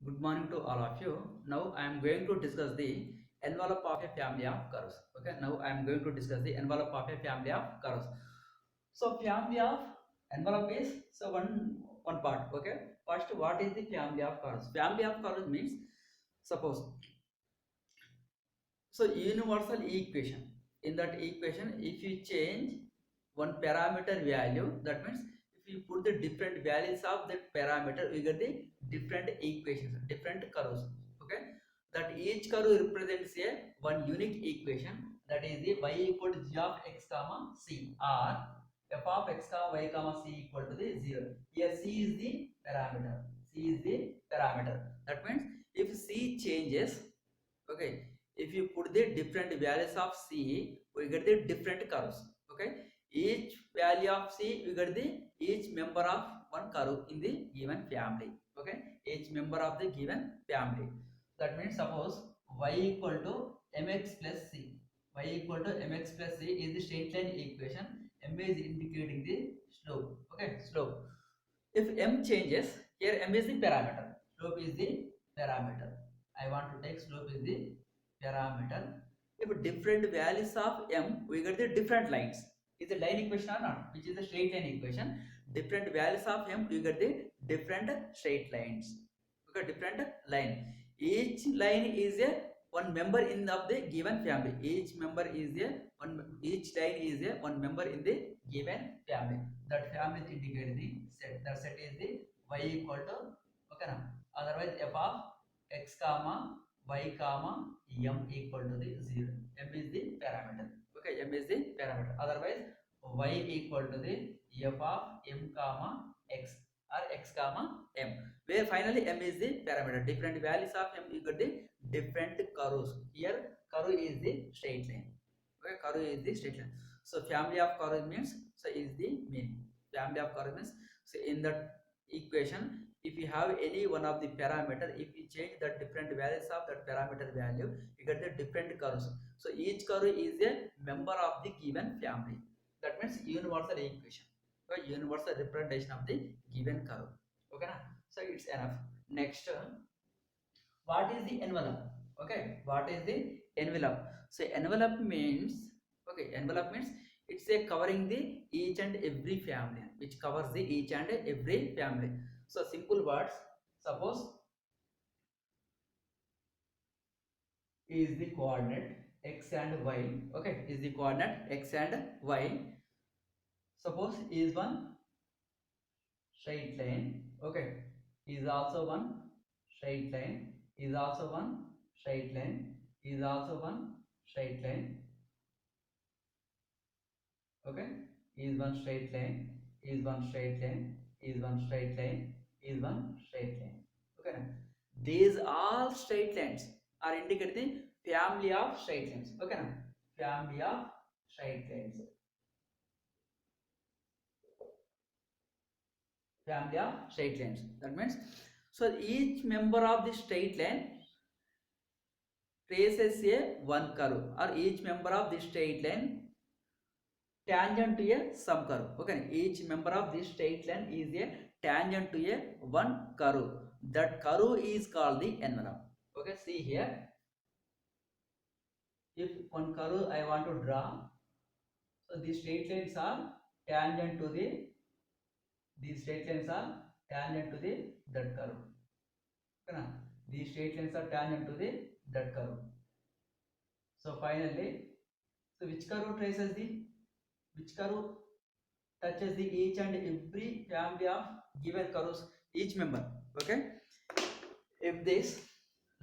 Good morning to all of you. Now I am going to discuss the envelope of a family of curves. Okay, now I am going to discuss the envelope of a family of curves. So family of envelope is one part. Okay, first what is the family of curves? Family of curves means suppose so universal equation. In that equation, if you change one parameter value, that means if you put the different values of that parameter, we get the different equations, different curves. Okay, that each curve represents a one unique equation, that is the y equal to g of x comma c, or f of x comma y comma c equal to the 0. Here c is the parameter. C is the parameter. That means if c changes, okay, if you put the different values of c, we get the different curves. Okay, each value of c, we get the each member of one curve in the given family. Okay, each member of the given family. That means suppose y equal to mx plus c. Y equal to mx plus c is the straight line equation. M is indicating the slope. Okay, slope. If m changes, here m is the parameter, slope is the parameter. I want to take slope is the parameter. If different values of m, we get the different lines. Is the line equation or not? Which is the straight line equation. Different values of m, we get the different straight lines. Okay, different line. Each line is a one member in of the given family. Each member is a one. Each line is a one member in the given family. That family is indicated the set. That set is the y equal to, okay now. Otherwise f of x comma y comma m equal to the 0. M is the parameter. Okay, m is the parameter. Otherwise y equal to the f of m comma x or x comma m, where finally m is the parameter. Different values of m, you get the different curves. Here curve is the straight line. Okay, curve is the straight line. So family of curve means, so is the mean. Family of curve means, so in that equation, if you have any one of the parameter, if you change the different values of that parameter value, you get the different curves. So each curve is a member of the given family. That means universal equation, or universal representation of the given curve. Okay na? So it's enough. Next, what is the envelope? Okay, what is the envelope? So envelope means, okay, envelope means it's a covering the each and every family, which covers the each and every family. So simple words, suppose is the coordinate x and y. Okay, is the coordinate x and y. Suppose is one straight line. Okay, is also one straight line, is also one straight line, is also one straight line. Okay, is one straight line, is one straight line, is one straight line, is one straight line. Okay, these all straight lines are indicating the family of straight lines. Okay, family of straight lines. Family of straight lines. That means, so each member of the straight line traces a one curve, or each member of this straight line tangent to a some curve. Okay, each member of this straight line is a tangent to a one curve. That curve is called the envelope. Okay, see here, if one curve I want to draw, so these straight lines are tangent to the, these straight lines are tangent to the that curve. Okay, na? These straight lines are tangent to the that curve. So finally, so which curve traces the, which curve touches the each and every family of given curves, each member. Okay, if this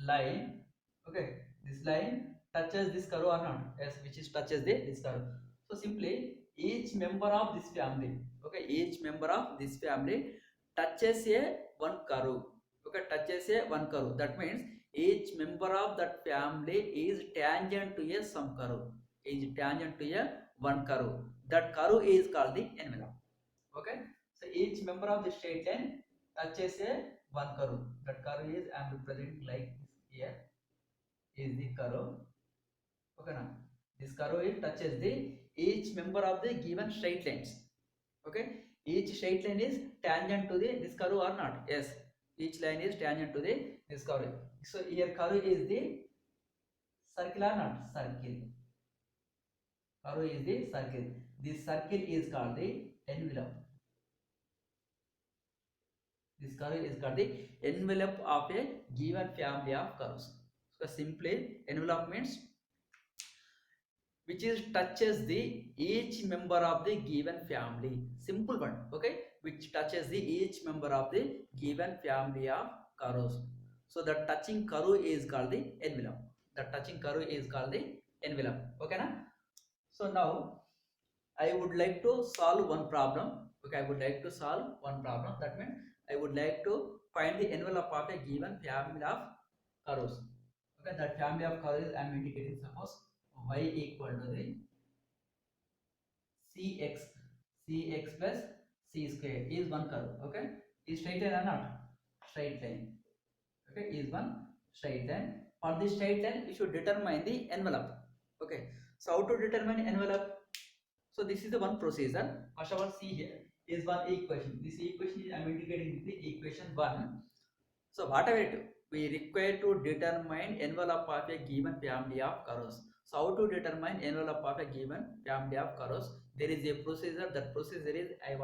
line, okay, this line touches this curve or not? Yes, which is touches the this curve. So simply each member of this family, okay, each member of this family touches a one curve. Okay, touches a one curve. That means each member of that family is tangent to a some curve, is tangent to a one curve. That curve is called the envelope. Okay, so each member of the straight line touches a one curve. That curve is, I am representing like this. Here is the curve. Okay, now this curve is touches the each member of the given straight lines. Okay, each straight line is tangent to the this curve or not? Yes, each line is tangent to the this curve. So here curve is the circle or not? Circle. Curve is the circle. This circle is called the envelope. This curve is called the envelope of a given family of curves. So simply envelope means which is touches the each member of the given family. Simple one, okay? Which touches the each member of the given family of curves. So the touching curve is called the envelope. The touching curve is called the envelope. Okay na? So now I would like to solve one problem. Okay, I would like to solve one problem. That means I would like to find the envelope of a given family of curves. Okay, that family of curves I am indicating. Suppose y equal to the cx plus c square is one curve. Okay, is straight line or not? Straight line. Okay, is one straight line. For this straight line, you should determine the envelope. Okay, so how to determine envelope? So this is the one procedure. First of all, see here is one equation. This equation is I am indicating with the equation 1. So whatever it we require to determine envelope of a given family of curves. So how to determine envelope of a given family of curves? There is a procedure. That procedure is I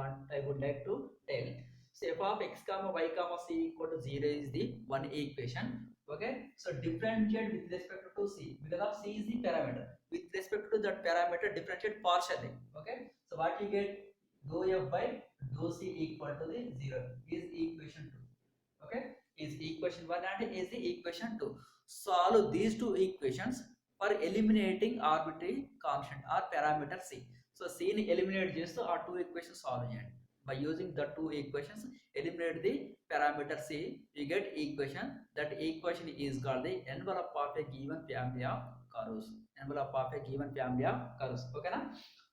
would like to tell. So f of x comma y comma c equal to 0 is the one equation. Okay. So differentiate with respect to c because of c is the parameter. With respect to that parameter, differentiate partially. Okay. So what you get? Dou f by dou c equal to the 0 is equation 2. Okay, is equation 1 and is the equation 2. Solve these two equations for eliminating arbitrary constant or parameter c. So c ni eliminate చేస్తూ ఆ two equations solve చేయండి. By using the two equations, eliminate the parameter c, you get equation. That equation is called the envelope of a given family of curves. Envelope of a given family of curves. Okay na?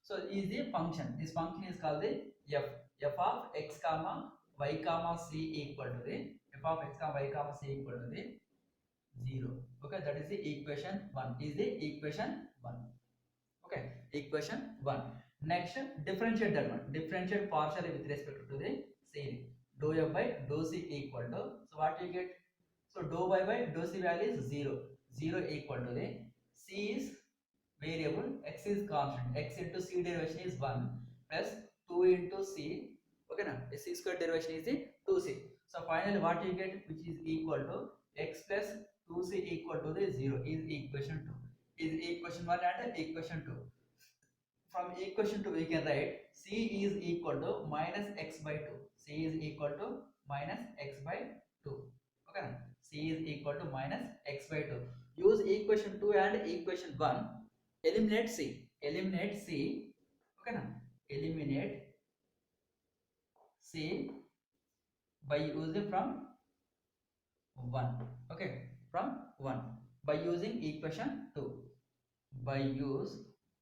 So is the function. This function is called the f of x comma y comma c equal to the f of x comma y comma c equal to the 0. Okay, that is the equation 1. Is the equation 1. Okay, equation 1. Next, differentiate that one. Differentiate partially with respect to the c. Dou f by dou c equal to, so what you get? So dou y by dou c value is 0. 0 equal to the c is variable, x is constant. X into c derivation is 1 plus 2 into c. Okay na? C square derivation is the 2c. So finally what you get, which is equal to x plus 2c equal to the 0 is equation 2. Is equation 1 and equation 2. From equation 2 we can write c is equal to minus x by 2. C is equal to minus x by 2. Okay na? C is equal to minus x by 2. Use equation 2 and equation 1. Eliminate c. Eliminate c. Okay na? Eliminate c by using from 1. Okay, from 1 by using equation 2. By use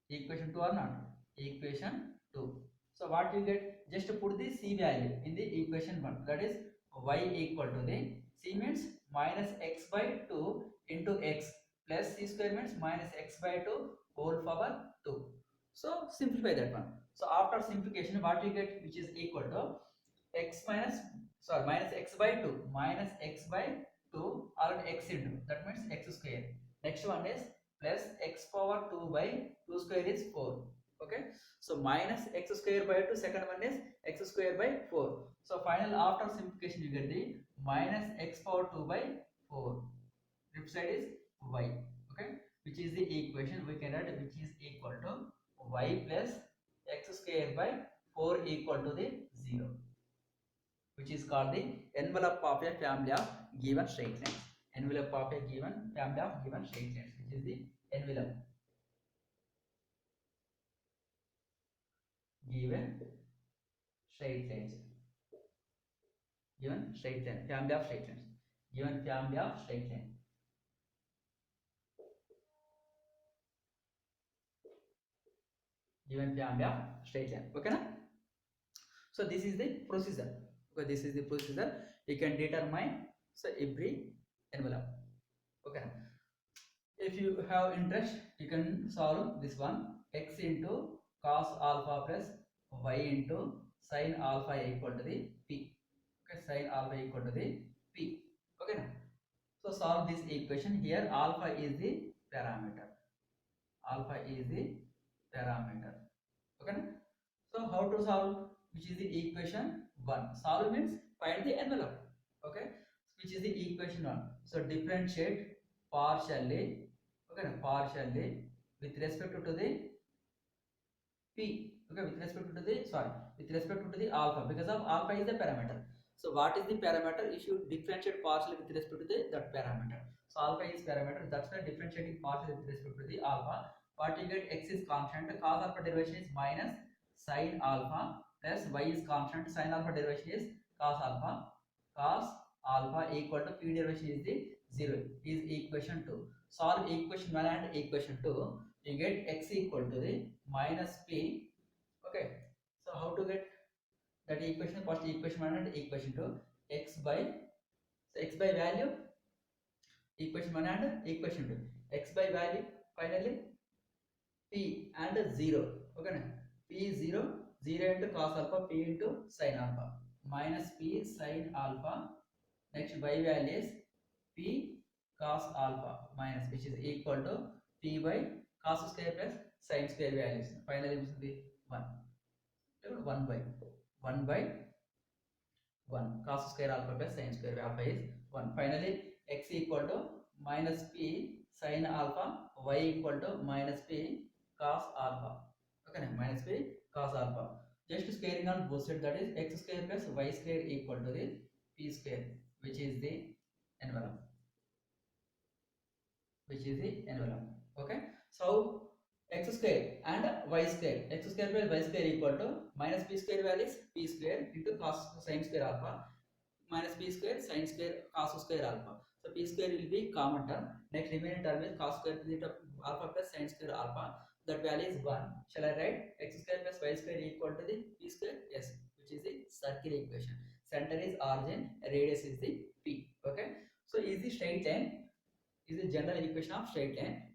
equation 2 or not? Equation 2. So what you get? Just put the c value in the equation 1. That is y equal to the c means minus x by 2 into x plus c square means minus x by 2 whole power 2. So simplify that one. So after simplification, what you get, which is equal to x minus minus x by 2 minus x by 2 or x into, that means x square. Next one is plus x power 2 by 2 square is 4. Okay, so minus x square by 2, second one is x square by 4. So final after simplification you get the minus x power 2 by 4. Left side is y. Okay, which is the equation we can write, which is equal to y plus x square by 4 equal to the 0, which is called the envelope of a family of given straight lines. Envelope of a given family of given straight lines, which is the envelope given straight lines. Given straight line, family of straight lines. Given family of straight line. Given family of straight line. Okay na? So this is the procedure. Okay, this is the procedure. You can determine so every envelope. Okay. If you have interest, you can solve this one. X into cos alpha plus y into sin alpha equal to the p. Okay, sin alpha equal to the P. Okay now. So solve this equation. Here alpha is the parameter. Alpha is the parameter. Okay now. So how to solve? Which is the equation 1. Solve means find the envelope. Okay. Which is the equation 1. So differentiate partially. Okay now, partially with respect to the P. Okay, with respect to the with respect to the alpha, because of alpha is the parameter. So what is the parameter? If you differentiate partially with respect to the that parameter. So alpha is parameter. That's why differentiating partially with respect to the alpha. What you get, x is constant. Cos alpha derivation is minus sin alpha plus y is constant. Sin alpha derivation is cos alpha. Cos alpha equal to P derivation is the 0. Is equation 2. Solve equation 1 and equation 2. You get x equal to the minus P. Okay, so how to get that equation? First equation 1 and equation 2. X by, so x by value, equation 1 and equation 2. X by value, finally P and 0. Okay, P is 0, 0 into cos alpha, P into sin alpha, minus P sin alpha. Next y value is P cos alpha minus, which is equal to P by cos square plus sin square values. Finally, this will be 1. 1 by 1 by 1 cos square alpha plus sin square alpha is 1. Finally, x equal to minus P sin alpha, y equal to minus P cos alpha. Okay, minus P cos alpha. Just squaring on both sides, that is x square plus y square equal to the P square, which is the envelope. Which is the envelope. Okay, so x square and y square, x square plus y square equal to minus p square value is p square into cos sin square alpha minus p square sin square cos square alpha. So p square will be common term. Next remaining term is cos square into alpha plus sin square alpha. That value is 1. Shall I write x square plus y square equal to the p square? Yes, which is the circle equation. Center is origin, radius is the p. Okay, so is the straight line is the general equation of straight line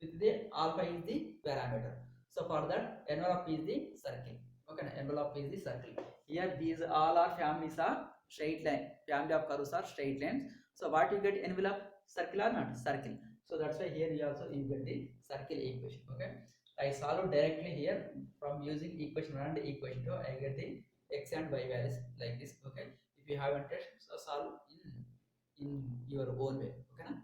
with the alpha is the parameter. So for that, envelope is the circle. Okay, envelope is the circle. Here these all are families of straight line. Family of curves are straight lines. So what you get, envelope, circle or not? Circle. So that's why here you also you get the circle equation. Okay, I solve directly here from using equation 1 and equation 2. I get the x and y values like this. Okay, if you have interest, so solve in your own way. Okay, na?